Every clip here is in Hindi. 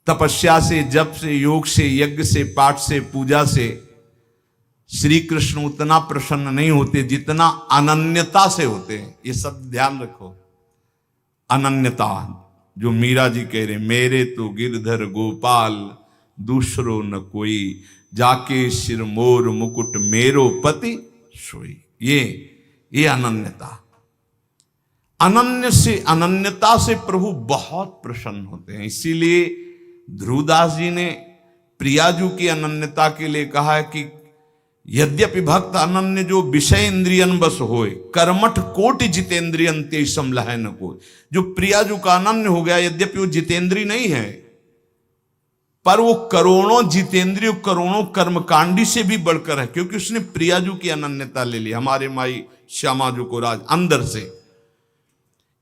तपस्या से, जप से, योग से, यज्ञ से, पाठ से, पूजा से श्री कृष्ण उतना प्रसन्न नहीं होते जितना अनन्यता से होते हैं। ये सब ध्यान रखो। अनन्यता, जो मीरा जी कह रहे, मेरे तो गिरधर गोपाल दूसरो न कोई, जाके सिर मोर मुकुट मेरो पति सोई। ये अनन्यता, अनन्यता से प्रभु बहुत प्रसन्न होते हैं। इसीलिए ध्रुवदास जी ने प्रियाजू की अनन्यता के लिए कहा है कि यद्यपि भक्त अनन्य जो विषय इंद्रियन बस होए, कर्मठ कोटि जितेंद्रियन ते समलह न कोई। जो प्रियाजू का अनन्य हो गया, यद्यपि वो जितेंद्री नहीं है, पर वो करोड़ों जितेंद्रिय, करोड़ों कर्मकांडी से भी बढ़कर है, क्योंकि उसने प्रियाजू की अनन्यता ले ली, हमारे माई श्यामाजू को राज अंदर से।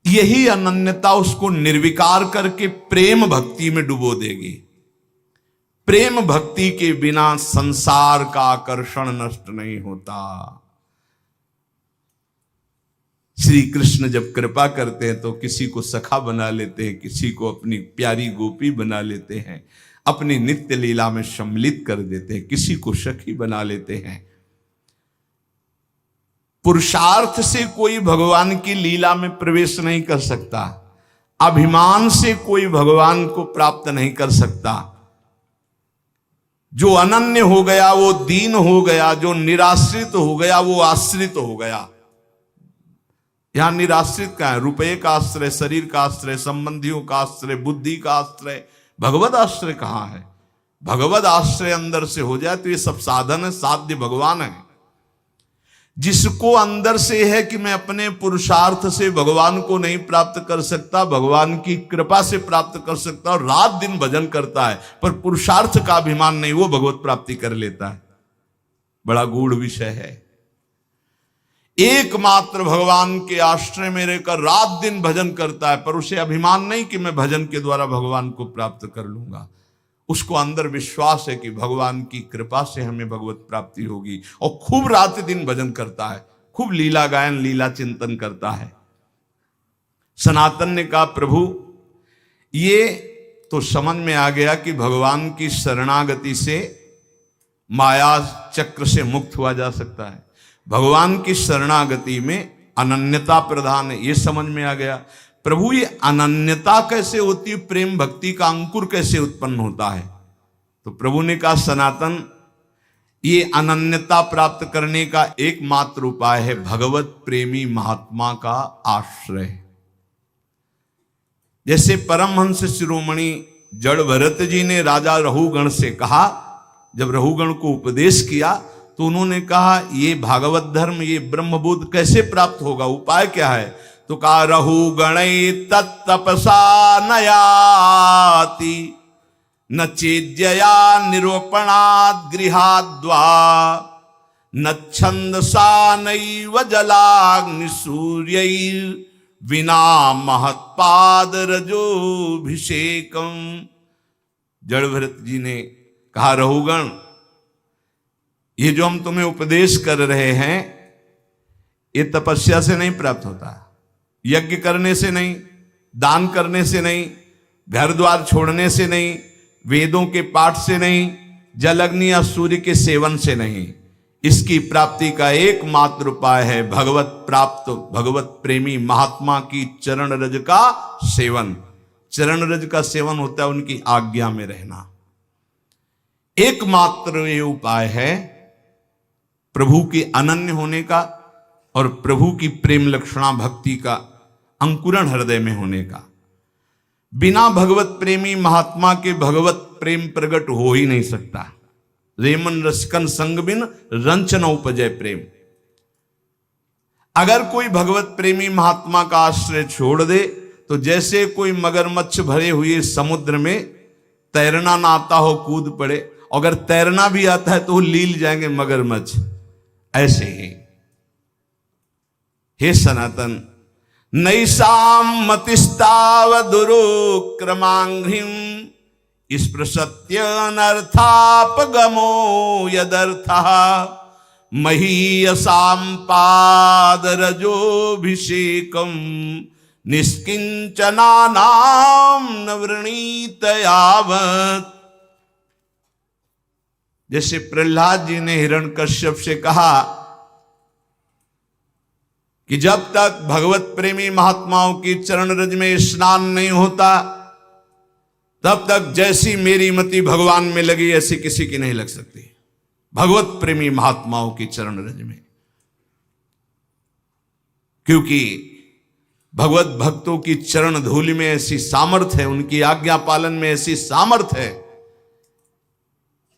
यही अनन्यता उसको निर्विकार करके प्रेम भक्ति में डुबो देगी। प्रेम भक्ति के बिना संसार का आकर्षण नष्ट नहीं होता। श्री कृष्ण जब कृपा करते हैं तो किसी को सखा बना लेते हैं, किसी को अपनी प्यारी गोपी बना लेते हैं, अपनी नित्य लीला में सम्मिलित कर देते हैं, किसी को सखी बना लेते हैं। पुरुषार्थ से कोई भगवान की लीला में प्रवेश नहीं कर सकता, अभिमान से कोई भगवान को प्राप्त नहीं कर सकता। जो अनन्य हो गया वो दीन हो गया, जो निराश्रित हो गया वो आश्रित हो गया। यहां निराश्रित का है, रुपये का आश्रय, शरीर का आश्रय, संबंधियों का आश्रय, बुद्धि का आश्रय, भगवत आश्रय कहां है? भगवत आश्रय अंदर से हो जाए तो ये सब साधन है, साध्य भगवान है। जिसको अंदर से है कि मैं अपने पुरुषार्थ से भगवान को नहीं प्राप्त कर सकता, भगवान की कृपा से प्राप्त कर सकता, और रात दिन भजन करता है पर पुरुषार्थ का अभिमान नहीं, वो भगवत प्राप्ति कर लेता है। बड़ा गूढ़ विषय है। एकमात्र भगवान के आश्रय में रहकर रात दिन भजन करता है, पर उसे अभिमान नहीं कि मैं भजन के द्वारा भगवान को प्राप्त कर लूंगा। उसको अंदर विश्वास है कि भगवान की कृपा से हमें भगवत प्राप्ति होगी, और खूब रात दिन भजन करता है, खूब लीला गायन, लीला चिंतन करता है। सनातन ने कहा, प्रभु ये तो समझ में आ गया कि भगवान की शरणागति से माया चक्र से मुक्त हुआ जा सकता है, भगवान की शरणागति में अनन्यता प्रधान है, ये समझ में आ गया। प्रभु ये अनन्यता कैसे होती है, प्रेम भक्ति का अंकुर कैसे उत्पन्न होता है? तो प्रभु ने कहा, सनातन ये अनन्यता प्राप्त करने का एकमात्र उपाय है भगवत प्रेमी महात्मा का आश्रय। जैसे परमहंस शिरोमणि जड़ भरत जी ने राजा रहुगण से कहा, जब रहुगण को उपदेश किया तो उन्होंने कहा ये भागवत धर्म, ये ब्रह्मबोध कैसे प्राप्त होगा, उपाय क्या है? तो कहा, रहुगणै तत्तपसा नयाति न चेज्यया निरूपणात् गृहाद्वा न छंदसा नैव जलाग्नि सूर्यैर् विना महत्पाद रजोभिषेकम। जड़ भरत जी ने कहा, रहुगण ये जो हम तुम्हें उपदेश कर रहे हैं ये तपस्या से नहीं प्राप्त होता, यज्ञ करने से नहीं, दान करने से नहीं, घर द्वार छोड़ने से नहीं, वेदों के पाठ से नहीं, जल अग्नि या सूर्य के सेवन से नहीं। इसकी प्राप्ति का एकमात्र उपाय है भगवत प्राप्त, भगवत प्रेमी महात्मा की चरण रज का सेवन। चरण रज का सेवन होता है उनकी आज्ञा में रहना। एकमात्र ये उपाय है प्रभु के अनन्य होने का और प्रभु की प्रेम लक्षणा भक्ति का अंकुरण हृदय में होने का। बिना भगवत प्रेमी महात्मा के भगवत प्रेम प्रकट हो ही नहीं सकता। रेमन रसिकन संग बिन रंच न उपजय प्रेम। अगर कोई भगवत प्रेमी महात्मा का आश्रय छोड़ दे तो जैसे कोई मगरमच्छ भरे हुए समुद्र में तैरना ना आता हो कूद पड़े, अगर तैरना भी आता है तो लील जाएंगे मगरमच्छ, ऐसे ही। हे सनातन, नैषाम मतिस्तावदुरुक्रमांघ्रिम स्पृशत्यनर्थापगमो यदर्थः महीयसां पादरजोभिषेकं निष्किंचनानाम न वृणीत यावत्। जैसे प्रहलाद जी ने हिरण्यकश्यप से कहा कि जब तक भगवत प्रेमी महात्माओं की चरण रज में स्नान नहीं होता तब तक जैसी मेरी मति भगवान में लगी ऐसी किसी की नहीं लग सकती। भगवत प्रेमी महात्माओं की चरण रज में, क्योंकि भगवत भक्तों की चरण धूलि में ऐसी सामर्थ्य है, उनकी आज्ञा पालन में ऐसी सामर्थ्य है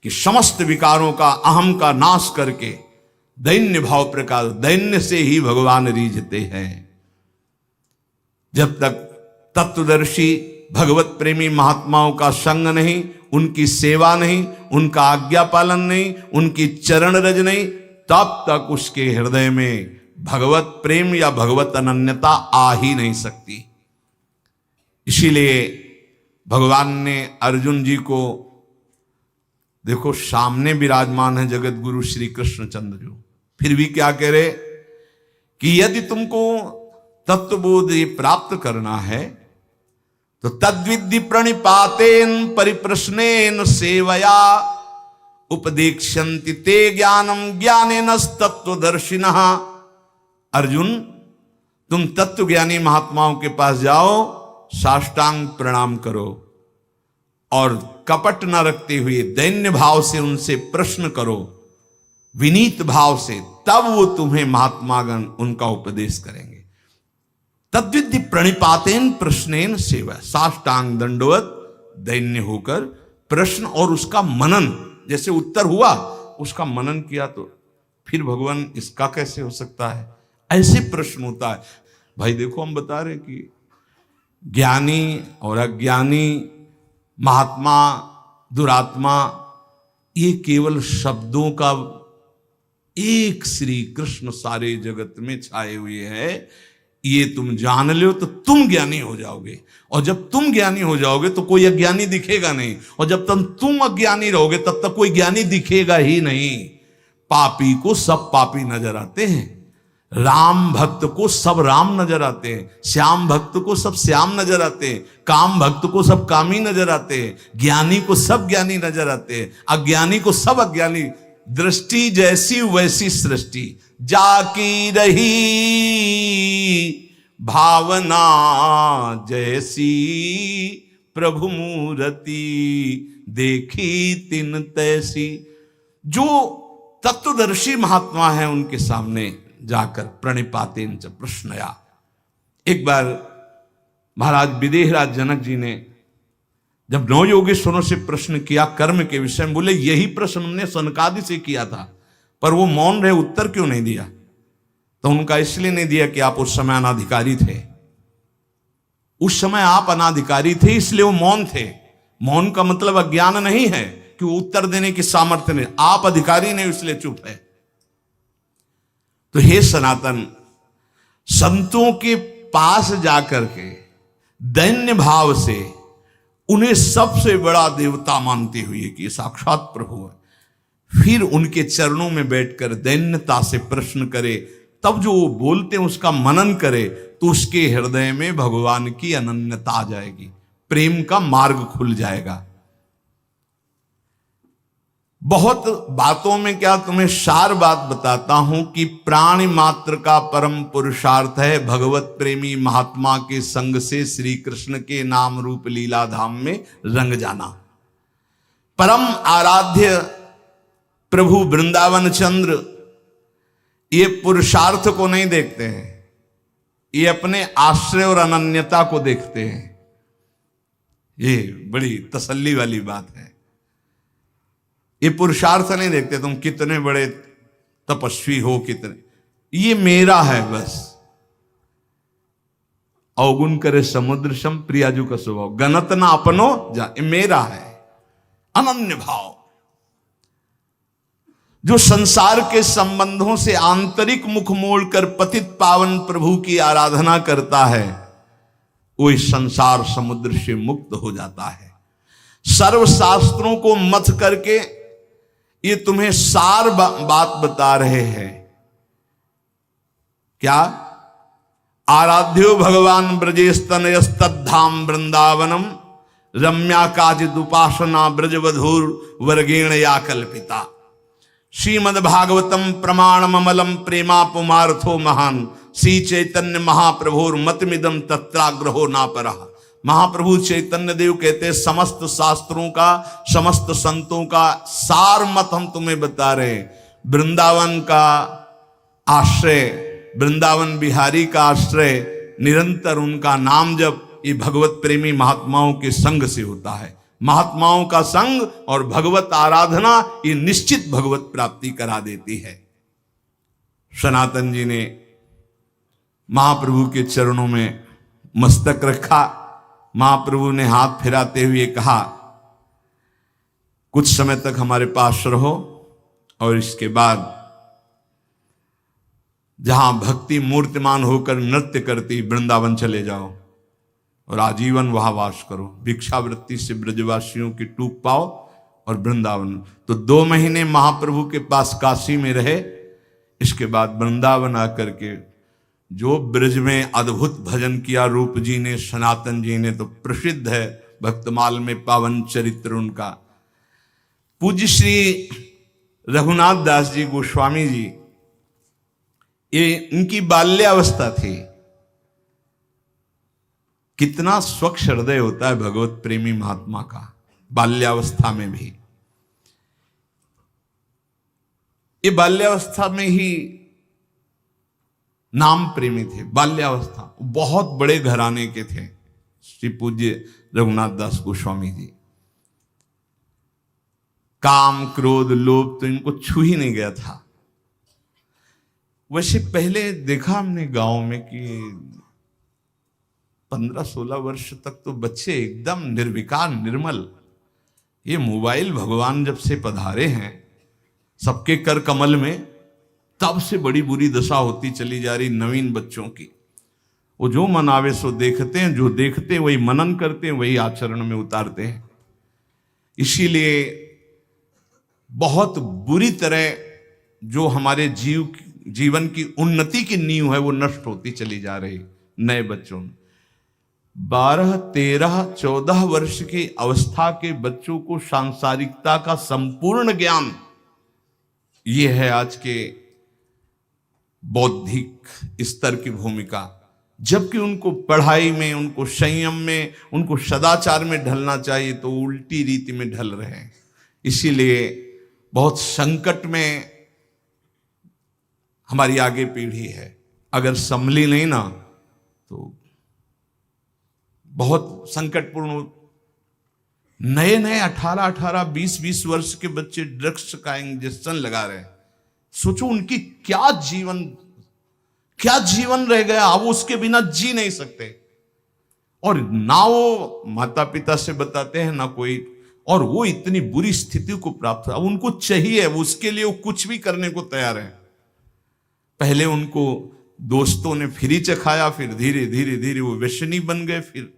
कि समस्त विकारों का, अहम का नाश करके दैन्य भाव प्रकाश, दैन्य से ही भगवान रीझते हैं। जब तक तत्वदर्शी भगवत प्रेमी महात्माओं का संग नहीं, उनकी सेवा नहीं, उनका आज्ञा पालन नहीं, उनकी चरण रज नहीं, तब तक उसके हृदय में भगवत प्रेम या भगवत अनन्यता आ ही नहीं सकती। इसीलिए भगवान ने अर्जुन जी को, देखो सामने विराजमान है जगत गुरु श्री कृष्णचंद्र जी, फिर भी क्या कह रहे कि यदि तुमको तत्वबोध प्राप्त करना है तो तद्विद्धि प्रणिपातेन परिप्रश्नेन सेवया उपदेक्ष्यन्ति ते ज्ञानम ज्ञानेन तत्वदर्शिनः। अर्जुन, तुम तत्वज्ञानी महात्माओं के पास जाओ, साष्टांग प्रणाम करो और कपट न रखते हुए दैन्य भाव से उनसे प्रश्न करो, विनीत भाव से, तब वो तुम्हें महात्मागण उनका उपदेश करेंगे। तद्विद्धि प्रणिपातेन प्रश्नेन सेवा, साष्टांग दंडवत दैन्य होकर प्रश्न और उसका मनन, जैसे उत्तर हुआ उसका मनन किया तो फिर भगवान इसका कैसे हो सकता है, ऐसे प्रश्न होता है। भाई देखो, हम बता रहे कि ज्ञानी और अज्ञानी, महात्मा दुरात्मा, ये केवल शब्दों का एक श्री कृष्ण सारे जगत में छाए हुए है। ये तुम जान लो तो तुम ज्ञानी हो जाओगे, और जब तुम ज्ञानी हो जाओगे तो कोई अज्ञानी दिखेगा नहीं, और जब तक तुम अज्ञानी रहोगे तब तक कोई ज्ञानी दिखेगा ही नहीं। पापी को सब पापी नजर आते हैं, राम भक्त को सब राम नजर आते हैं, श्याम भक्त को सब श्याम नजर आते हैं, काम भक्त को सब कामी नजर आते हैं, ज्ञानी को सब ज्ञानी नजर आते हैं, अज्ञानी को सब अज्ञानी। दृष्टि जैसी वैसी सृष्टि, जाकी रही भावना जैसी, प्रभु मूर्ति देखी तिन तैसी। जो तत्वदर्शी महात्मा है उनके सामने जाकर प्रणिपातेन च प्रश्नया। एक बार महाराज विदेहराज जनक जी ने जब 9 योगेश्वरों से प्रश्न किया कर्म के विषय में, बोले यही प्रश्न हमने सनकादि से किया था, पर वो मौन रहे, उत्तर क्यों नहीं दिया? तो उनका इसलिए नहीं दिया कि आप उस समय अनाधिकारी थे। उस समय आप अनाधिकारी थे इसलिए वो मौन थे। मौन का मतलब अज्ञान नहीं है कि वो उत्तर देने की सामर्थ्य नहीं, आप अधिकारी नहीं इसलिए चुप है। तो हे सनातन, संतों के पास जाकर के दैन्य भाव से उन्हें सबसे बड़ा देवता मानते हुए कि साक्षात प्रभु है, फिर उनके चरणों में बैठकर दैन्यता से प्रश्न करे, तब जो वो बोलते हैं उसका मनन करे, तो उसके हृदय में भगवान की अनन्यता आ जाएगी, प्रेम का मार्ग खुल जाएगा। बहुत बातों में क्या तुम्हें सार बात बताता हूं कि प्राणी मात्र का परम पुरुषार्थ है भगवत प्रेमी महात्मा के संग से श्री कृष्ण के नाम रूप लीला धाम में रंग जाना। परम आराध्य प्रभु वृंदावन चंद्र ये पुरुषार्थ को नहीं देखते हैं, ये अपने आश्रय और अनन्यता को देखते हैं। ये बड़ी तसल्ली वाली बात है। ये पुरुषार्थ नहीं देखते तुम कितने बड़े तपस्वी हो, कितने, ये मेरा है बस। अवगुण करे समुद्र सम प्रियाजू का स्वभाव, गणत ना अपनो जा, ये मेरा है। अनन्य भाव जो संसार के संबंधों से आंतरिक मुख मोड़कर पतित पावन प्रभु की आराधना करता है, वो इस संसार समुद्र से मुक्त हो जाता है। सर्व शास्त्रों को मथ करके ये तुम्हें सार बात बता रहे हैं। क्या? आराध्यो भगवान ब्रजेस्तनयस्तद्धाम वृंदावनम रम्या काचिदुपासना ब्रजवधूर वर्गेण या कल्पिता। श्रीमद्भागवतम प्रमाणमलम प्रेमा पुमार्थो महान श्री चैतन्य महाप्रभुर मतमिदम तत्राग्रहो नापरः। महाप्रभु चैतन्य देव कहते समस्त शास्त्रों का, समस्त संतों का सार मत हम तुम्हें बता रहे हैं। वृंदावन का आश्रय, वृंदावन बिहारी का आश्रय, निरंतर उनका नाम जप, ये भगवत प्रेमी महात्माओं के संग से होता है। महात्माओं का संग और भगवत आराधना ये निश्चित भगवत प्राप्ति करा देती है। सनातन जी ने महाप्रभु के चरणों में मस्तक रखा। महाप्रभु ने हाथ फिराते हुए कहा, कुछ समय तक हमारे पास रहो और इसके बाद जहां भक्ति मूर्तिमान होकर नृत्य करती वृंदावन चले जाओ और आजीवन वहां वास करो। भिक्षावृत्ति से ब्रजवासियों की टूक पाओ और वृंदावन। तो 2 महीने महाप्रभु के पास काशी में रहे। इसके बाद वृंदावन आकर के जो ब्रज में अद्भुत भजन किया रूप जी ने, सनातन जी ने, तो प्रसिद्ध है भक्तमाल में पावन चरित्र उनका। पूज्य श्री रघुनाथ दास जी गोस्वामी जी, ये इनकी बाल्यावस्था थी। कितना स्वच्छ हृदय होता है भगवत प्रेमी महात्मा का, बाल्यावस्था में भी। ये बाल्यावस्था में ही नाम प्रेमी थे। बाल्यावस्था बहुत बड़े घराने के थे श्री पूज्य रघुनाथ दास गोस्वामी जी। काम, क्रोध, लोभ तो इनको छू ही नहीं गया था। वैसे पहले देखा हमने गांव में कि 15-16 वर्ष तक तो बच्चे एकदम निर्विकार, निर्मल। ये मोबाइल भगवान जब से पधारे हैं सबके कर कमल में, तब से बड़ी बुरी दशा होती चली जा रही नवीन बच्चों की। वो जो मन आवे सो देखते हैं, जो देखते हैं वही मनन करते हैं, वही आचरण में उतारते हैं। इसीलिए बहुत बुरी तरह जो हमारे जीवन की उन्नति की नींव है वो नष्ट होती चली जा रही नए बच्चों में। 12, 13, 14 वर्ष की अवस्था के बच्चों को सांसारिकता का संपूर्ण ज्ञान, ये है आज के बौद्धिक स्तर की भूमिका। जबकि उनको पढ़ाई में, उनको संयम में, उनको सदाचार में ढलना चाहिए तो उल्टी रीति में ढल रहे हैं। इसीलिए बहुत संकट में हमारी आगे पीढ़ी है। अगर संभली नहीं ना तो बहुत संकटपूर्ण। नए नए 18, 20 वर्ष के बच्चे ड्रग्स का इंजेक्शन लगा रहे हैं। सोचो उनकी क्या जीवन रह गया। अब उसके बिना जी नहीं सकते। और ना वो माता पिता से बताते हैं ना कोई, और वो इतनी बुरी स्थिति को प्राप्त, अब उनको चाहिए, उसके लिए वो कुछ भी करने को तैयार है। पहले उनको दोस्तों ने फ्री चखाया, फिर धीरे धीरे वो व्यसनी बन गए। फिर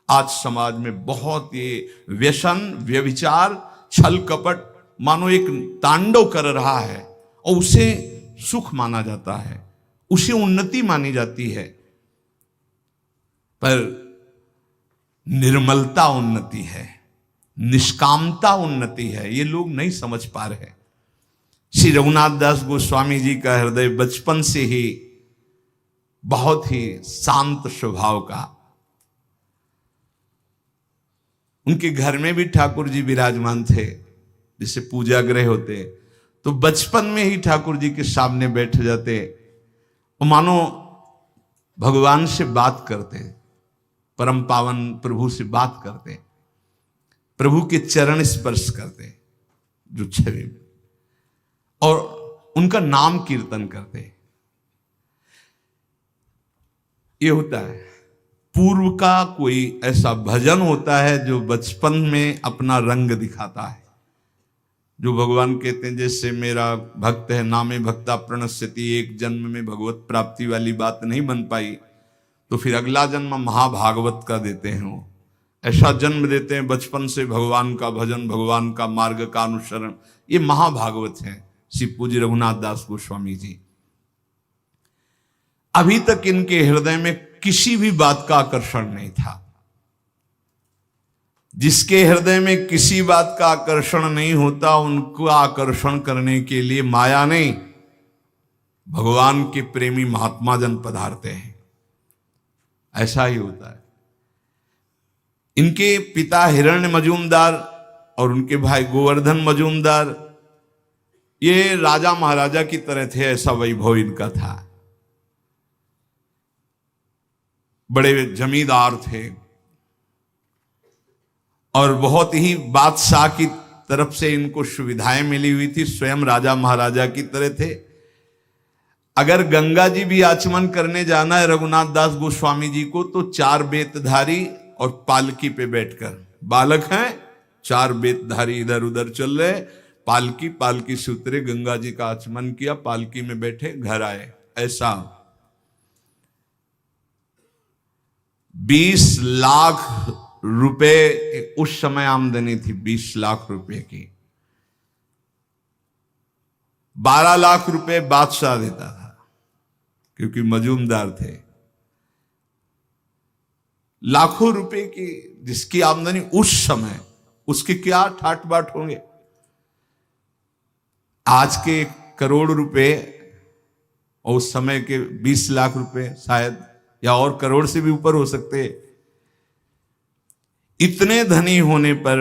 आज समाज में बहुत ये व्यसन, व्यभिचार, छल कपट मानो एक तांडव कर रहा है और उसे सुख माना जाता है, उसे उन्नति मानी जाती है। पर निर्मलता उन्नति है, निष्कामता उन्नति है, ये लोग नहीं समझ पा रहे। श्री रघुनाथ दास गोस्वामी जी का हृदय बचपन से ही बहुत ही शांत स्वभाव का। उनके घर में भी ठाकुर जी विराजमान थे। जैसे पूजा गृह होते तो बचपन में ही ठाकुर जी के सामने बैठ जाते और मानो भगवान से बात करते, परम पावन प्रभु से बात करते, प्रभु के चरण स्पर्श करते जो छवि में, और उनका नाम कीर्तन करते। ये होता है पूर्व का कोई ऐसा भजन होता है जो बचपन में अपना रंग दिखाता है। जो भगवान कहते हैं जैसे मेरा भक्त है नामे भक्ता प्रणश्यति, एक जन्म में भगवत प्राप्ति वाली बात नहीं बन पाई तो फिर अगला जन्म महाभागवत का देते हैं। वो ऐसा जन्म देते हैं बचपन से भगवान का भजन, भगवान का मार्ग का अनुसरण। ये महाभागवत है श्री पूज्य रघुनाथ दास गोस्वामी जी। अभी तक इनके हृदय में किसी भी बात का आकर्षण नहीं था। जिसके हृदय में किसी बात का आकर्षण नहीं होता, उनको आकर्षण करने के लिए माया नहीं, भगवान के प्रेमी महात्मा जन पधारते हैं। ऐसा ही होता है। इनके पिता हिरण्य मजूमदार और उनके भाई गोवर्धन मजूमदार ये राजा महाराजा की तरह थे, ऐसा वैभव इनका था। बड़े जमींदार थे और बहुत ही बादशाह की तरफ से इनको सुविधाएं मिली हुई थी, स्वयं राजा महाराजा की तरह थे। अगर गंगा जी भी आचमन करने जाना है रघुनाथ दास गोस्वामी जी को, तो 4 बेतधारी और पालकी पे बैठकर, बालक हैं 4 बेतधारी इधर उधर चल रहे, पालकी से उतरे, गंगा जी का आचमन किया, पालकी में बैठे, घर आए। ऐसा 20 लाख रुपए उस समय आमदनी थी, 20 लाख रुपए की। 12 लाख रुपए बादशाह देता था क्योंकि मजूमदार थे। लाखों रुपए की जिसकी आमदनी उस समय, उसके क्या ठाट बाट होंगे। आज के करोड़ रुपए और उस समय के 20 लाख रुपए शायद, या और करोड़ से भी ऊपर हो सकते। इतने धनी होने पर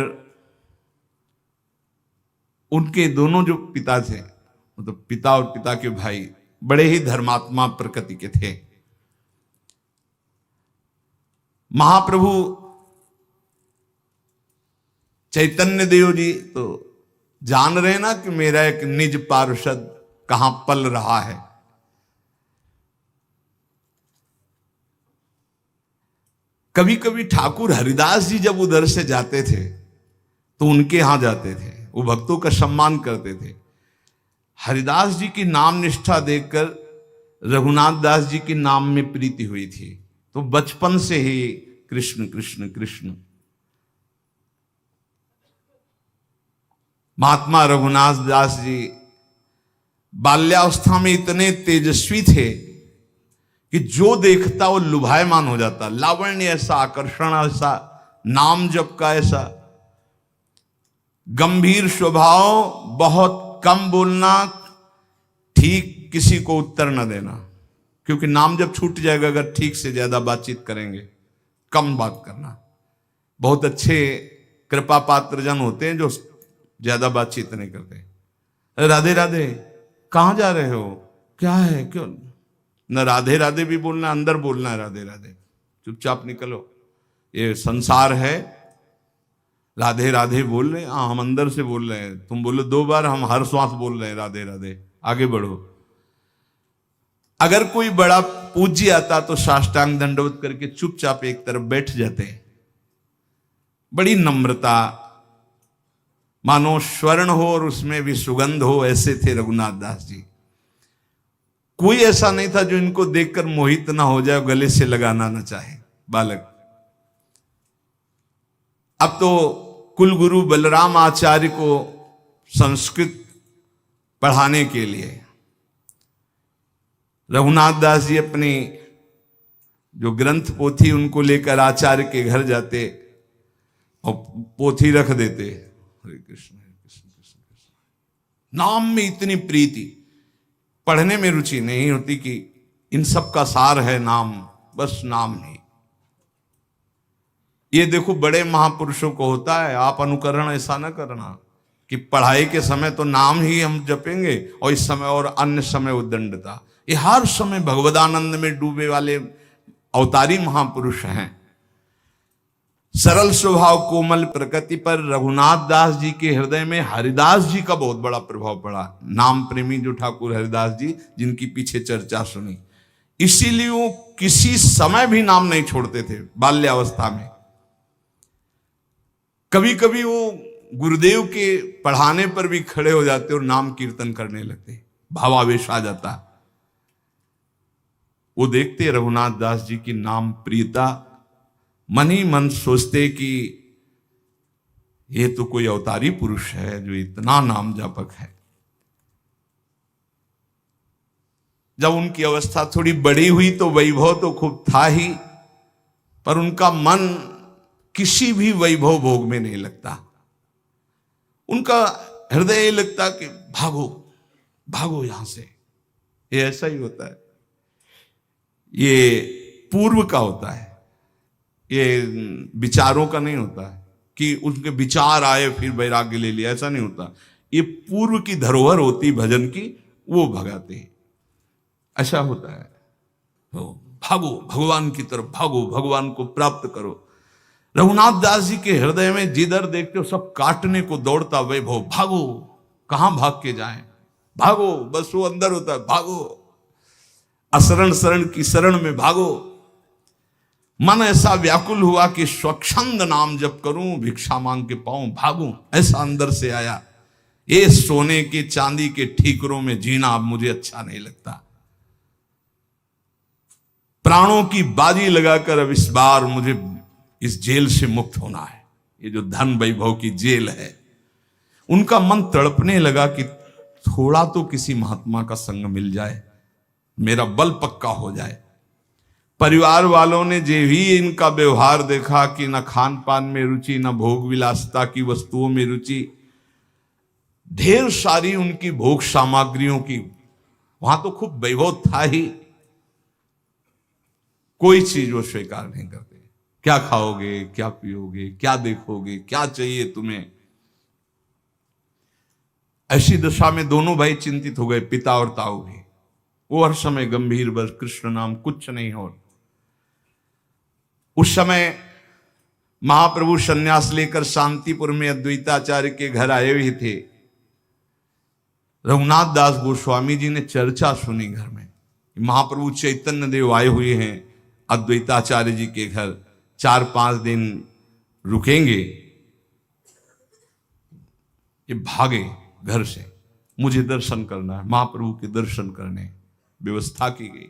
उनके दोनों जो पिता थे, मतलब पिता और पिता के भाई, बड़े ही धर्मात्मा प्रकृति के थे। महाप्रभु चैतन्य देव जी तो जान रहे ना कि मेरा एक निज पार्षद कहां पल रहा है। कभी कभी ठाकुर हरिदास जी जब उधर से जाते थे तो उनके यहां जाते थे, वो भक्तों का सम्मान करते थे। हरिदास जी की नाम निष्ठा देखकर रघुनाथ दास जी के नाम में प्रीति हुई थी, तो बचपन से ही कृष्ण कृष्ण कृष्ण। महात्मा रघुनाथ दास जी बाल्यावस्था में इतने तेजस्वी थे कि जो देखता वो लुभायमान हो जाता। लावण्य ऐसा, आकर्षण ऐसा, नाम जप का ऐसा, गंभीर स्वभाव, बहुत कम बोलना, ठीक किसी को उत्तर न देना, क्योंकि नाम जब छूट जाएगा अगर ठीक से ज्यादा बातचीत करेंगे, कम बात करना। बहुत अच्छे कृपा पात्र जन होते हैं जो ज्यादा बातचीत नहीं करते। राधे राधे, कहां जा रहे हो, क्या है, क्यों न राधे राधे भी बोलना, अंदर बोलना है राधे राधे, चुपचाप निकलो, ये संसार है। राधे राधे बोल रहे हैं, हाँ हम अंदर से बोल रहे हैं, तुम बोलो 2 बार, हम हर श्वास बोल रहे हैं राधे राधे, आगे बढ़ो। अगर कोई बड़ा पूज्य आता तो साष्टांग दंडवत करके चुपचाप एक तरफ बैठ जाते। बड़ी नम्रता, मानो स्वर्ण हो और उसमें भी सुगंध हो, ऐसे थे रघुनाथ दास जी। कोई ऐसा नहीं था जो इनको देखकर मोहित ना हो जाए, गले से लगाना ना चाहे बालक। अब तो कुलगुरु बलराम आचार्य को संस्कृत पढ़ाने के लिए रघुनाथ दास जी अपनी जो ग्रंथ पोथी उनको लेकर आचार्य के घर जाते और पोथी रख देते, हरे कृष्ण कृष्ण कृष्ण कृष्ण। नाम में इतनी प्रीति, पढ़ने में रुचि नहीं होती कि इन सब का सार है नाम, बस नाम नहीं। ये देखो बड़े महापुरुषों को होता है, आप अनुकरण ऐसा ना करना कि पढ़ाई के समय तो नाम ही हम जपेंगे और इस समय और अन्य समय उद्दंडता। ये हर समय भगवदानंद में डूबे वाले अवतारी महापुरुष हैं। सरल स्वभाव कोमल प्रकृति पर रघुनाथ दास जी के हृदय में हरिदास जी का बहुत बड़ा प्रभाव पड़ा। नाम प्रेमी जो ठाकुर हरिदास जी, जिनकी पीछे चर्चा सुनी, इसीलिए वो किसी समय भी नाम नहीं छोड़ते थे। बाल्यावस्था में कभी कभी वो गुरुदेव के पढ़ाने पर भी खड़े हो जाते और नाम कीर्तन करने लगते, भावावेश आ जाता। वो देखते रघुनाथ दास जी की नाम प्रियता, मन ही मन सोचते कि ये तो कोई अवतारी पुरुष है जो इतना नाम जापक है। जब उनकी अवस्था थोड़ी बड़ी हुई तो वैभव तो खूब था ही, पर उनका मन किसी भी वैभव भोग में नहीं लगता। उनका हृदय ये लगता कि भागो भागो यहां से। ये ऐसा ही होता है, ये पूर्व का होता है, ये विचारों का नहीं होता है कि उनके विचार आए फिर वैराग्य ले लिया, ऐसा नहीं होता। ये पूर्व की धरोहर होती भजन की, वो भगाते हैं, ऐसा होता है। तो भागो भगवान की तरफ, भागो भगवान को प्राप्त करो। रघुनाथ दास जी के हृदय में जिधर देखते हो सब काटने को दौड़ता वैभव। भागो, कहां भाग के जाएं, भागो, बस वो अंदर होता है, भागो असरण शरण की शरण में भागो। मन ऐसा व्याकुल हुआ कि स्वच्छंद नाम जप करूं, भिक्षा मांग के पाऊं, भागूं, ऐसा अंदर से आया। ये सोने के चांदी के ठीकरों में जीना अब मुझे अच्छा नहीं लगता। प्राणों की बाजी लगाकर अब इस बार मुझे इस जेल से मुक्त होना है। ये जो धन वैभव की जेल है, उनका मन तड़पने लगा कि थोड़ा तो किसी महात्मा का संग मिल जाए, मेरा बल पक्का हो जाए। परिवार वालों ने जो भी इनका व्यवहार देखा कि न खान पान में रुचि, न भोग विलासता की वस्तुओं में रुचि, ढेर सारी उनकी भोग सामग्रियों की, वहां तो खूब वैभव था ही, कोई चीज वो स्वीकार नहीं करते। क्या खाओगे, क्या पियोगे, क्या देखोगे, क्या चाहिए तुम्हें। ऐसी दशा में दोनों भाई चिंतित हो गए, पिता और ताऊ भी। वो हर समय गंभीर, बस कृष्ण नाम, कुछ नहीं हो। उस समय महाप्रभु सन्यास लेकर शांतिपुर में अद्वैताचार्य के घर आए हुए थे। रघुनाथ दास गोस्वामी जी ने चर्चा सुनी घर में, महाप्रभु चैतन्य देव आए हुए हैं अद्वैताचार्य जी के घर, 4-5 दिन रुकेंगे। ये भागे घर से, मुझे दर्शन करना है, महाप्रभु के दर्शन करने व्यवस्था की गई।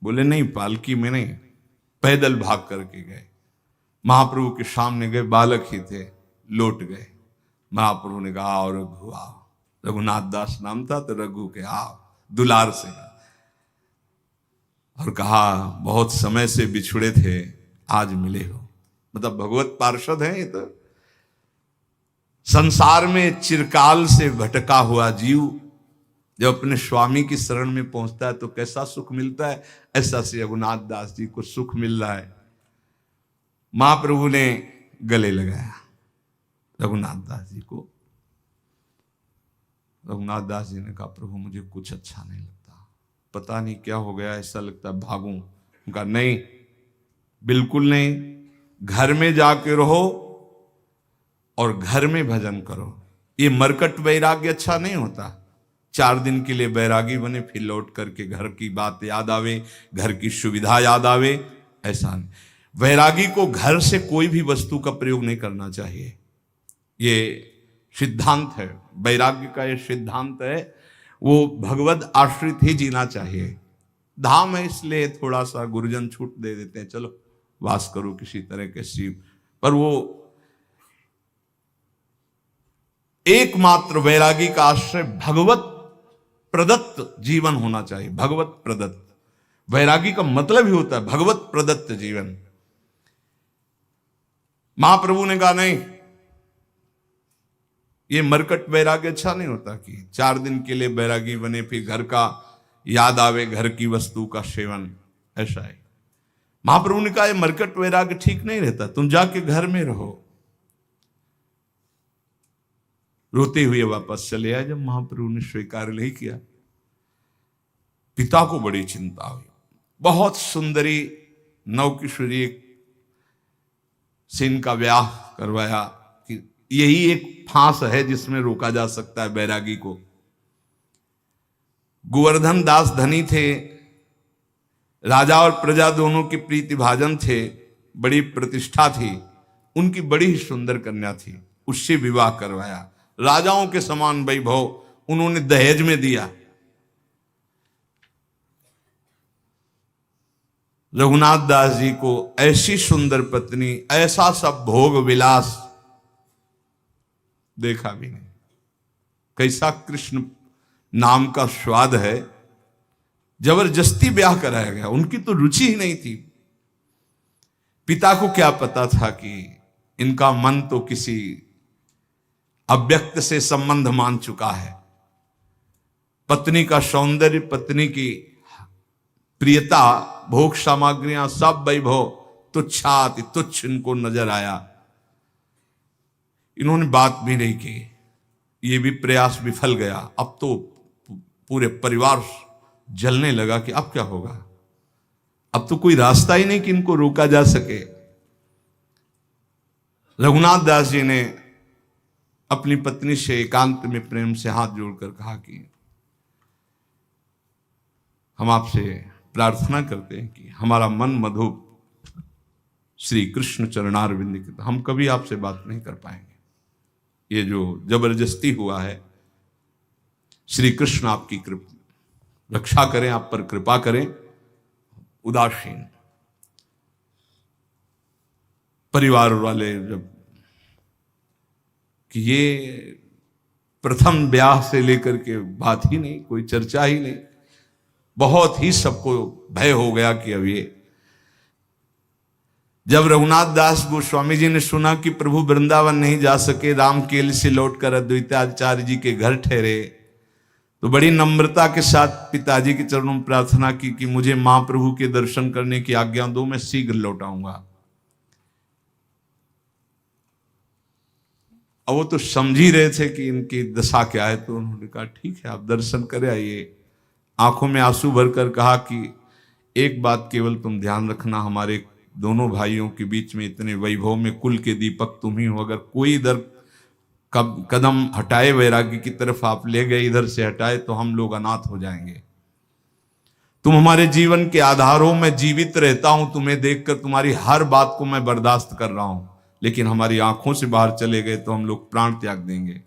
बोले नहीं, पालकी में नहीं, पैदल भाग करके गए। महाप्रभु के सामने गए, बालक ही थे, लौट गए। महाप्रभु ने कहा और रघु आओ। रघुनाथ दास नाम था तो रघु के आओ, दुलार से कहा। और कहा बहुत समय से बिछुड़े थे, आज मिले हो। मतलब भगवत पार्षद हैं ये तो। संसार में चिरकाल से भटका हुआ जीव जब अपने स्वामी की शरण में पहुंचता है तो कैसा सुख मिलता है, ऐसा से रघुनाथ दास जी को सुख मिल रहा है। महाप्रभु ने गले लगाया रघुनाथ दास जी को। रघुनाथ दास जी ने कहा प्रभु मुझे कुछ अच्छा नहीं लगता, पता नहीं क्या हो गया, ऐसा लगता है भागूं। उनका नहीं, बिल्कुल नहीं, घर में जाके रहो और घर में भजन करो। ये मरकट वैराग्य अच्छा नहीं होता। 4 दिन के लिए बैरागी बने, फिर लौट करके घर की बात याद आवे, घर की सुविधा याद आवे, ऐसा नहीं। वैरागी को घर से कोई भी वस्तु का प्रयोग नहीं करना चाहिए। ये सिद्धांत है, वैराग्य का ये सिद्धांत है। वो भगवत आश्रित ही जीना चाहिए। धाम है इसलिए थोड़ा सा गुरुजन छूट दे देते हैं, चलो वास करो किसी तरह के शिव, पर वो एकमात्र वैरागी का आश्रय भगवत प्रदत्त जीवन होना चाहिए। भगवत प्रदत्त, वैरागी का मतलब ही होता है भगवत प्रदत्त जीवन। महाप्रभु ने कहा नहीं, ये मरकट वैराग्य अच्छा नहीं होता कि 4 दिन के लिए वैरागी बने, फिर घर का याद आवे, घर की वस्तु का सेवन, ऐसा है। महाप्रभु ने कहा ये मरकट वैराग्य ठीक नहीं रहता, तुम जाके घर में रहो। रोते हुए वापस चले आए। जब महाप्रभु ने स्वीकार नहीं किया, पिता को बड़ी चिंता हुई। बहुत सुंदरी नवकिशोरी से इनका ब्याह करवाया कि यही एक फांस है जिसमें रोका जा सकता है बैरागी को। गोवर्धन दास धनी थे, राजा और प्रजा दोनों के प्रीतिभाजन थे, बड़ी प्रतिष्ठा थी, उनकी बड़ी ही सुंदर कन्या थी, उससे विवाह करवाया। राजाओं के समान वैभव उन्होंने दहेज में दिया। रघुनाथ दास जी को ऐसी सुंदर पत्नी, ऐसा सब भोग विलास देखा भी नहीं। कैसा कृष्ण नाम का स्वाद है, जबरदस्ती ब्याह कराया गया, उनकी तो रुचि ही नहीं थी। पिता को क्या पता था कि इनका मन तो किसी अव्यक्त से संबंध मान चुका है। पत्नी का सौंदर्य, पत्नी की प्रियता, भोग सामग्रियां, सब वैभव तुच्छाति तुच्छ इनको नजर आया। इन्होंने बात भी नहीं की, ये भी प्रयास विफल गया। अब तो पूरे परिवार जलने लगा कि अब क्या होगा, अब तो कोई रास्ता ही नहीं कि इनको रोका जा सके। रघुनाथ दास जी ने अपनी पत्नी से एकांत में प्रेम से हाथ जोड़कर कहा कि हम आपसे प्रार्थना करते हैं कि हमारा मन मधुप श्री कृष्ण चरणारविंद के, हम कभी आपसे बात नहीं कर पाएंगे। ये जो जबरदस्ती हुआ है, श्री कृष्ण आपकी रक्षा करें, आप पर कृपा करें। उदासीन परिवार वाले जब कि ये प्रथम ब्याह से लेकर के बात ही नहीं, कोई चर्चा ही नहीं, बहुत ही सबको भय हो गया कि अब ये। जब रघुनाथ दास गोस्वामी जी ने सुना कि प्रभु वृंदावन नहीं जा सके, रामकेल से लौटकर अद्वैताचार्य जी के घर ठहरे, तो बड़ी नम्रता के साथ पिताजी के चरणों में प्रार्थना की कि मुझे महाप्रभु के दर्शन करने की आज्ञा दो, मैं शीघ्र लौट आऊंगा। अब वो तो समझ ही रहे थे कि इनकी दशा क्या है, तो उन्होंने कहा ठीक है आप दर्शन करे आइए। आंखों में आंसू भरकर कहा कि एक बात केवल तुम ध्यान रखना, हमारे दोनों भाइयों के बीच में इतने वैभव में कुल के दीपक तुम ही हो, अगर कोई इधर कदम हटाए वैराग्य की तरफ, आप ले गए इधर से हटाए, तो हम लोग अनाथ हो जाएंगे। तुम हमारे जीवन के आधार हो, मैं जीवित रहता हूं तुम्हें देखकर, तुम्हारी हर बात को मैं बर्दाश्त कर रहा हूं, लेकिन हमारी आंखों से बाहर चले गए तो हम लोग प्राण त्याग देंगे।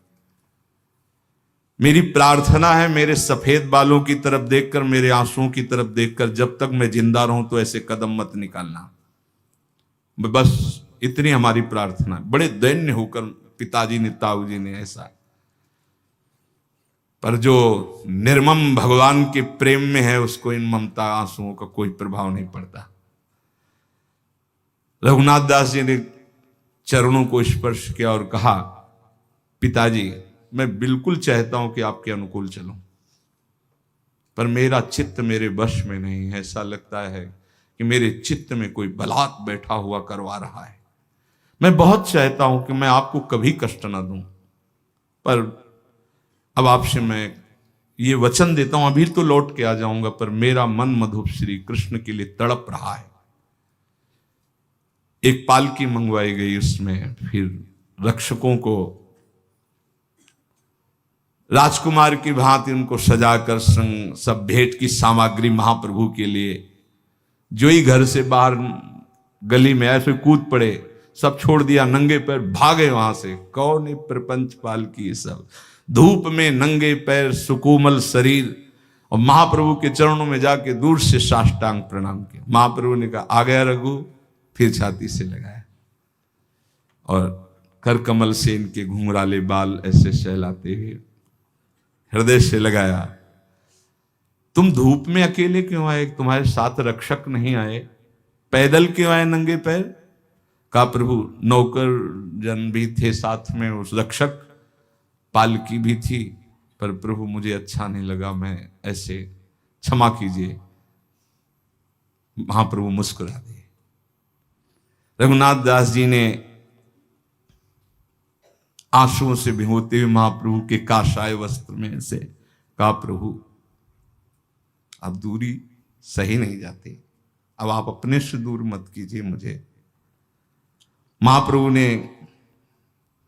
मेरी प्रार्थना है, मेरे सफेद बालों की तरफ देखकर, मेरे आंसुओं की तरफ देखकर, जब तक मैं जिंदा रहूं तो ऐसे कदम मत निकालना। बस इतनी हमारी प्रार्थना। बड़े दैन्य होकर पिताजी ने, ताऊ जी ने ऐसा, पर जो निर्मम भगवान के प्रेम में है उसको इन ममता आंसुओं का कोई प्रभाव नहीं पड़ता। रघुनाथ दास जी ने चरणों को स्पर्श किया और कहा पिताजी मैं बिल्कुल चाहता हूं कि आपके अनुकूल चलूं, पर मेरा चित्त मेरे वश में नहीं है। ऐसा लगता है कि मेरे चित्त में कोई बलात् बैठा हुआ करवा रहा है। मैं बहुत चाहता हूं कि मैं आपको कभी कष्ट ना दूं, पर अब आपसे मैं ये वचन देता हूं, अभी तो लौट के आ जाऊंगा, पर मेरा मन मधुप श्री कृष्ण के लिए तड़प रहा है। एक पालकी मंगवाई गई, उसमें फिर रक्षकों को राजकुमार की भांति उनको सजाकर सब भेंट की सामग्री महाप्रभु के लिए, जो ही घर से बाहर गली में ऐसे कूद पड़े, सब छोड़ दिया, नंगे पैर भागे वहां से। कौन प्रपंच पालकी, सब धूप में नंगे पैर, सुकोमल शरीर, और महाप्रभु के चरणों में जाके दूर से साष्टांग प्रणाम किया। महाप्रभु ने कहा आ गया रघु, फिर छाती से लगाया और कर कमल से इनके घुंघराले बाल ऐसे सहलाते हुए हृदय से लगाया। तुम धूप में अकेले क्यों आए, तुम्हारे साथ रक्षक नहीं आए, पैदल क्यों आए नंगे पैर? कहा प्रभु नौकर जन भी थे साथ में, उस रक्षक पालकी भी थी, पर प्रभु मुझे अच्छा नहीं लगा, मैं ऐसे, क्षमा कीजिए। महाप्रभु मुस्कुरा दिए। रघुनाथ दास जी ने आंसुओं से भिगोते हुए महाप्रभु के काशाय वस्त्र में से कहा प्रभु अब दूरी सही नहीं जाती, अब आप अपने से दूर मत कीजिए मुझे। महाप्रभु ने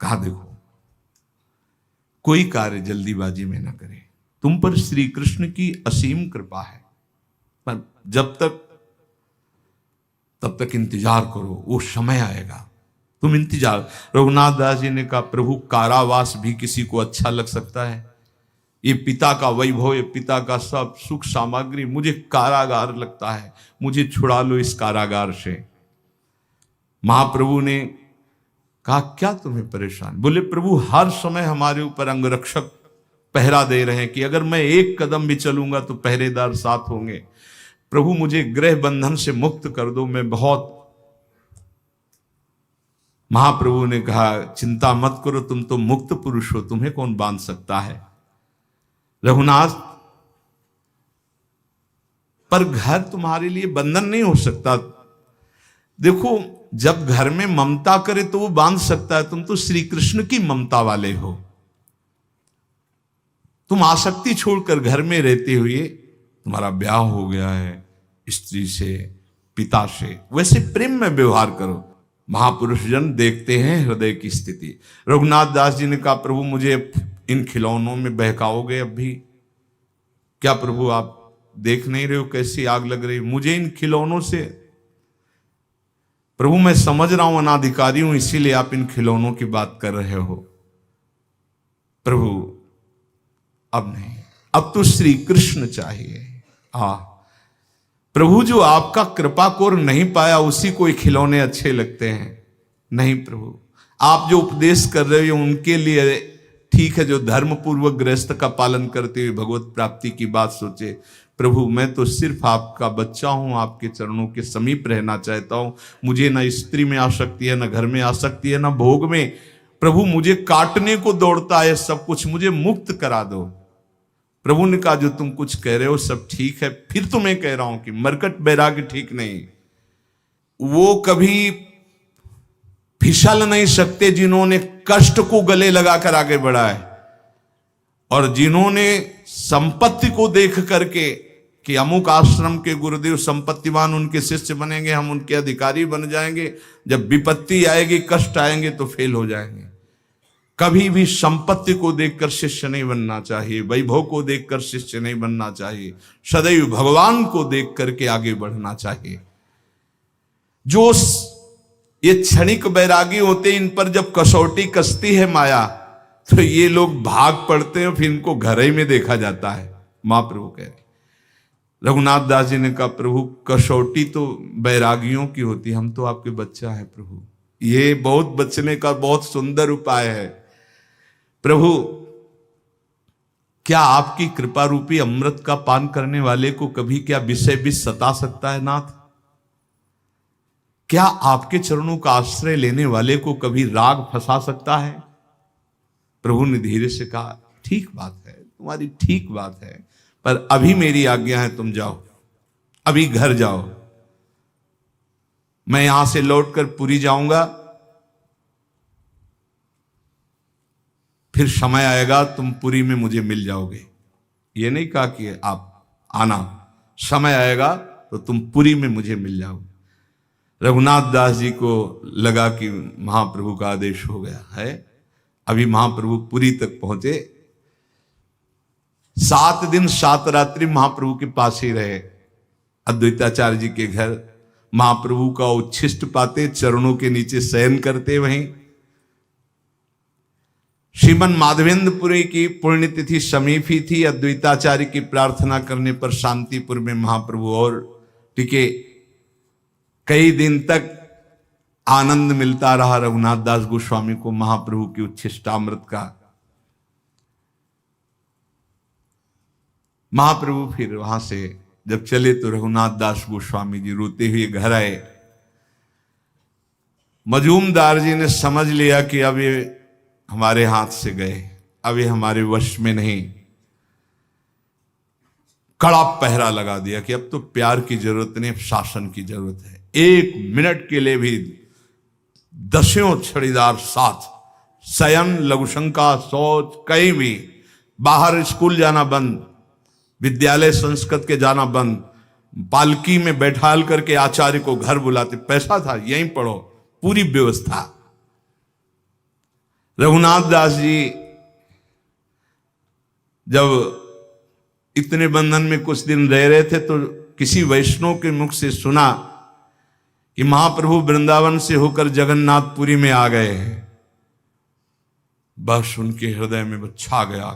कहा देखो कोई कार्य जल्दीबाजी में ना करे, तुम पर श्री कृष्ण की असीम कृपा है, पर जब तक तब तक इंतजार करो, वो समय आएगा, तुम इंतजार। रघुनाथ दास जी ने कहा प्रभु कारावास भी किसी को अच्छा लग सकता है, ये पिता का वैभव, ये पिता का सब सुख सामग्री मुझे कारागार लगता है, मुझे छुड़ा लो इस कारागार से। महाप्रभु ने कहा क्या तुम्हें परेशान? बोले प्रभु हर समय हमारे ऊपर अंगरक्षक पहरा दे रहे हैं कि अगर मैं एक कदम भी चलूंगा तो पहरेदार साथ होंगे। प्रभु मुझे ग्रह बंधन से मुक्त कर दो, मैं बहुत। महाप्रभु ने कहा चिंता मत करो, तुम तो मुक्त पुरुष हो, तुम्हें कौन बांध सकता है। रघुनाथ, पर घर तुम्हारे लिए बंधन नहीं हो सकता। देखो, जब घर में ममता करे तो वो बांध सकता है, तुम तो श्री कृष्ण की ममता वाले हो। तुम आसक्ति छोड़कर घर में रहते हुए, तुम्हारा ब्याह हो गया है स्त्री से, पिता से, वैसे प्रेम में व्यवहार करो। महापुरुष जन देखते हैं हृदय की स्थिति। रघुनाथ दास जी ने कहा प्रभु मुझे इन खिलौनों में बहकाओगे अब भी? क्या प्रभु आप देख नहीं रहे हो कैसी आग लग रही मुझे इन खिलौनों से? प्रभु मैं समझ रहा हूं अनाधिकारी हूं, इसीलिए आप इन खिलौनों की बात कर रहे हो। प्रभु अब नहीं, अब तो श्री कृष्ण चाहिए। प्रभु जो आपका कृपा कोर नहीं पाया उसी को खिलौने अच्छे लगते हैं। नहीं प्रभु, आप जो उपदेश कर रहे हो उनके लिए ठीक है, जो धर्म पूर्वक गृहस्थ का पालन करते हुए भगवत प्राप्ति की बात सोचे। प्रभु मैं तो सिर्फ आपका बच्चा हूं, आपके चरणों के समीप रहना चाहता हूं। मुझे ना स्त्री में आसक्ति है, ना घर में आसक्ति है, ना भोग में। प्रभु मुझे काटने को दौड़ता है सब कुछ, मुझे मुक्त करा दो। प्रभु ने कहा जो तुम कुछ कह रहे हो सब ठीक है, फिर तो मैं कह रहा हूं कि मरकट बैराग्य ठीक नहीं। वो कभी फिसल नहीं सकते जिन्होंने कष्ट को गले लगाकर आगे बढ़ा है, और जिन्होंने संपत्ति को देख करके कि अमुक आश्रम के गुरुदेव संपत्तिवान, उनके शिष्य बनेंगे, हम उनके अधिकारी बन जाएंगे, जब विपत्ति आएगी कष्ट आएंगे तो फेल हो जाएंगे। कभी भी संपत्ति को देखकर शिष्य नहीं बनना चाहिए, वैभव को देखकर शिष्य नहीं बनना चाहिए, सदैव भगवान को देख करके आगे बढ़ना चाहिए। जो ये क्षणिक बैरागी होते, इन पर जब कसौटी कसती है माया तो ये लोग भाग पड़ते हैं, फिर इनको घर ही में देखा जाता है। महाप्रभु कह रहे, रघुनाथ दास जी ने कहा प्रभु कसौटी तो बैरागियों की होती, हम तो आपके बच्चा है प्रभु। ये बहुत बचने का बहुत सुंदर उपाय है। प्रभु क्या आपकी कृपा रूपी अमृत का पान करने वाले को कभी क्या विषय भी सता सकता है नाथ? क्या आपके चरणों का आश्रय लेने वाले को कभी राग फंसा सकता है? प्रभु ने धीरे से कहा ठीक बात है, तुम्हारी ठीक बात है, पर अभी मेरी आज्ञा है तुम जाओ, अभी घर जाओ। मैं यहां से लौटकर पुरी जाऊंगा, फिर समय आएगा तुम पुरी में मुझे मिल जाओगे। ये नहीं कहा कि आप आना, समय आएगा तो तुम पुरी में मुझे मिल जाओगे। रघुनाथ दास जी को लगा कि महाप्रभु का आदेश हो गया है। अभी महाप्रभु पुरी तक पहुंचे, 7 दिन 7 रात्रि महाप्रभु के पास ही रहे, अद्वैताचार्य जी के घर। महाप्रभु का उच्छिष्ट पाते, चरणों के नीचे शयन करते। वहीं श्रीमन माधवेंद्रपुरी की पुण्यतिथि समीप ही थी। अद्वैताचार्य की प्रार्थना करने पर शांतिपुर में महाप्रभु और टिके। कई दिन तक आनंद मिलता रहा रघुनाथ दास गोस्वामी को महाप्रभु की उच्छिष्टामृत का। महाप्रभु फिर वहां से जब चले तो रघुनाथ दास गोस्वामी जी रोते हुए घर आए। मजूमदार जी ने समझ लिया कि अब ये हमारे हाथ से गए, अब ये हमारे वश में नहीं। कड़ा पहरा लगा दिया कि अब तो प्यार की जरूरत नहीं, अब शासन की जरूरत है। 1 मिनट के लिए भी 10 छड़ीदार साथ, शयन, लघुशंका, शौच, कहीं भी बाहर, स्कूल जाना बंद, विद्यालय संस्कृत के जाना बंद, पालकी में बैठाल करके आचार्य को घर बुलाते, पैसा था यहीं पढ़ो, पूरी व्यवस्था। रघुनाथ दास जी जब इतने बंधन में कुछ दिन रह रहे थे तो किसी वैष्णव के मुख से सुना कि महाप्रभु वृंदावन से होकर जगन्नाथपुरी में आ गए हैं। बस उनके हृदय में छा गया।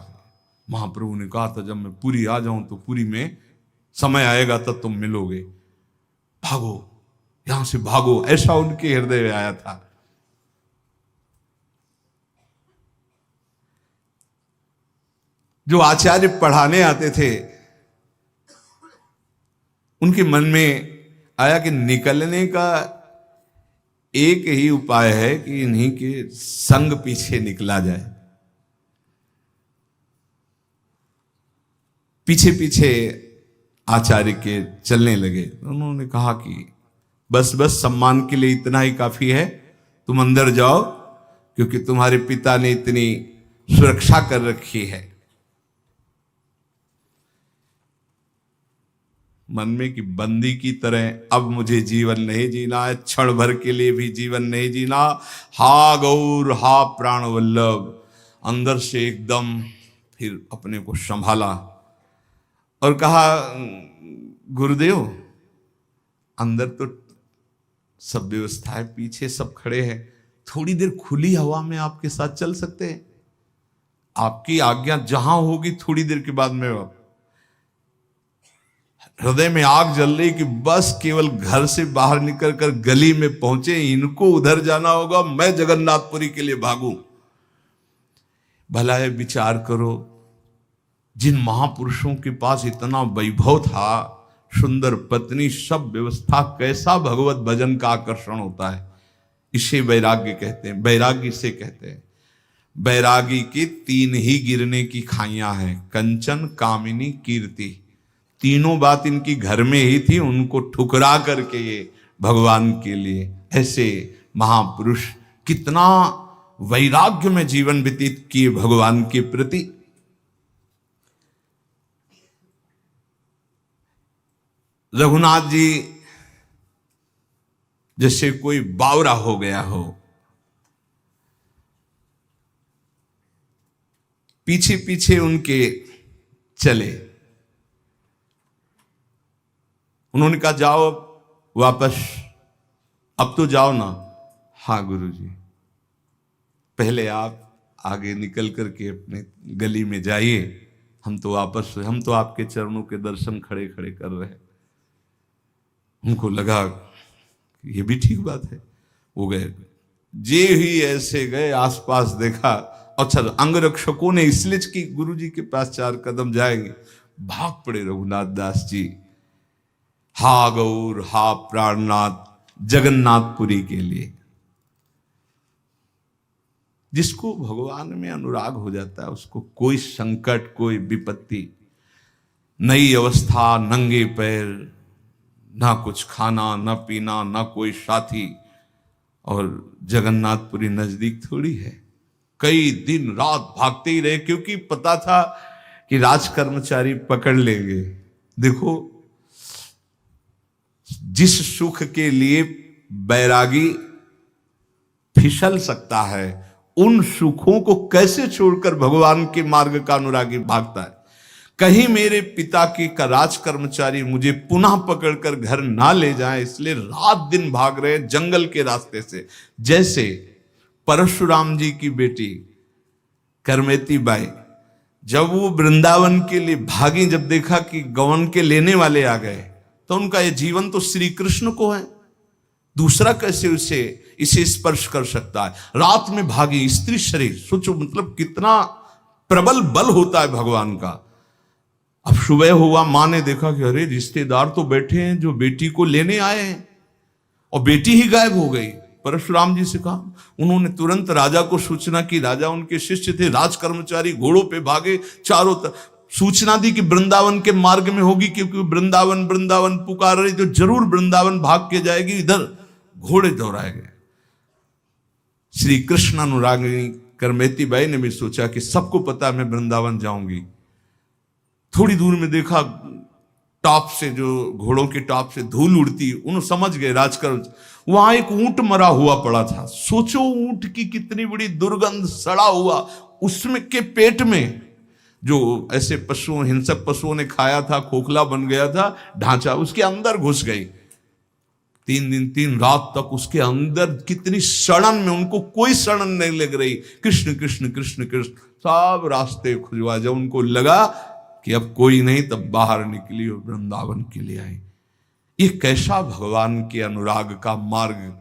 महाप्रभु ने कहा था जब मैं पुरी आ जाऊं तो पुरी में समय आएगा तब तुम मिलोगे, भागो यहां से भागो, ऐसा उनके हृदय में आया था। जो आचार्य पढ़ाने आते थे, उनके मन में आया कि निकलने का एक ही उपाय है कि इन्हीं के संग पीछे निकला जाए। पीछे पीछे आचार्य के चलने लगे। उन्होंने कहा कि बस बस सम्मान के लिए इतना ही काफी है, तुम अंदर जाओ, क्योंकि तुम्हारे पिता ने इतनी सुरक्षा कर रखी है। मन में कि बंदी की तरह अब मुझे जीवन नहीं जीना है, क्षण भर के लिए भी जीवन नहीं जीना। हा गौर हा प्राण वल्लभ, अंदर से एकदम फिर अपने को संभाला और कहा, गुरुदेव अंदर तो सब व्यवस्था है, पीछे सब खड़े हैं, थोड़ी देर खुली हवा में आपके साथ चल सकते हैं? आपकी आज्ञा जहां होगी थोड़ी देर के बाद में। हृदय में आग जल रही कि बस केवल घर से बाहर निकल कर गली में पहुंचे, इनको उधर जाना होगा, मैं जगन्नाथपुरी के लिए भागूं। भला है विचार करो, जिन महापुरुषों के पास इतना वैभव था, सुंदर पत्नी, सब व्यवस्था, कैसा भगवत भजन का आकर्षण होता है। इसे वैराग्य कहते हैं, वैराग्य से कहते हैं। वैरागी की तीन ही गिरने की खाइयां हैं, कंचन, कामिनी, कीर्ति। तीनों बात इनकी घर में ही थी, उनको ठुकरा करके ये भगवान के लिए, ऐसे महापुरुष कितना वैराग्य में जीवन व्यतीत किए भगवान के प्रति। रघुनाथ जी जैसे कोई बावरा हो गया हो, पीछे पीछे उनके चले। उन्होंने कहा, जाओ वापस, अब तो जाओ ना। हाँ गुरुजी, पहले आप आगे निकल करके अपने गली में जाइए, हम तो वापस, हम तो आपके चरणों के दर्शन खड़े खड़े कर रहे हैं। उनको लगा ये भी ठीक बात है, वो गए। जे ही ऐसे गए, आसपास देखा, अच्छा अंगरक्षकों ने इसलिए कि गुरुजी के पास 4 कदम जाएंगे, भाग पड़े रघुनाथ दास जी। हा गौर हा प्राणनाथ, जगन्नाथपुरी के लिए। जिसको भगवान में अनुराग हो जाता है, उसको कोई संकट, कोई विपत्ति, नई अवस्था, नंगे पैर, ना कुछ खाना ना पीना, ना कोई साथी, और जगन्नाथपुरी नजदीक थोड़ी है। कई दिन रात भागते ही रहे, क्योंकि पता था कि राज कर्मचारी पकड़ लेंगे। देखो, जिस सुख के लिए बैरागी फिसल सकता है, उन सुखों को कैसे छोड़कर भगवान के मार्ग का अनुरागी भागता है। कहीं मेरे पिता के का राज कर्मचारी मुझे पुनः पकड़कर घर ना ले जाए, इसलिए रात दिन भाग रहे जंगल के रास्ते से। जैसे परशुराम जी की बेटी करमेती बाई, जब वो वृंदावन के लिए भागी, जब देखा कि गवन के लेने वाले आ गए, तो उनका ये जीवन तो श्री कृष्ण को है, दूसरा कैसे इसे स्पर्श कर सकता है। रात में भागी, स्त्री शरीर, सोचो मतलब कितना प्रबल बल होता है भगवान का। अब सुबह हुआ, मां ने देखा कि अरे रिश्तेदार तो बैठे हैं जो बेटी को लेने आए हैं, और बेटी ही गायब हो गई। परशुराम जी से कहा, उन्होंने तुरंत राजा को सूचना की। राजा उनके शिष्य थे, राज कर्मचारी घोड़ों पे भागे, चारों तरफ सूचना दी कि वृंदावन के मार्ग में होगी, क्योंकि वृंदावन वृंदावन पुकार रही, तो जरूर वृंदावन भाग के जाएगी। इधर घोड़े दौड़ाए गए। श्री कृष्ण अनुरागिनी करमेती बाई ने भी सोचा कि सबको पता मैं वृंदावन जाऊंगी। थोड़ी दूर में देखा टॉप से, जो घोड़ों के टॉप से धूल उड़ती, उन्होंने समझ गए राजकर। वहां एक ऊंट मरा हुआ पड़ा था। सोचो ऊंट की कितनी बड़ी दुर्गंध, सड़ा हुआ, उसमें के पेट में जो ऐसे पशुओं, हिंसक पशुओं ने खाया था, खोखला बन गया था ढांचा, उसके अंदर घुस गई। 3 दिन 3 रात तक उसके अंदर कितनी सड़न में, उनको कोई सड़न नहीं लग रही। कृष्ण कृष्ण कृष्ण कृष्ण सब रास्ते खुजवा। जब उनको लगा कि अब कोई नहीं, तब बाहर निकली और वृंदावन के लिए आई। ये कैसा भगवान के अनुराग का मार्ग,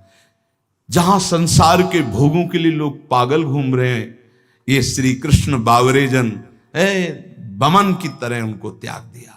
जहां संसार के भोगों के लिए लोग पागल घूम रहे हैं, ये श्री कृष्ण बावरे जन बमन की तरह उनको त्याग दिया।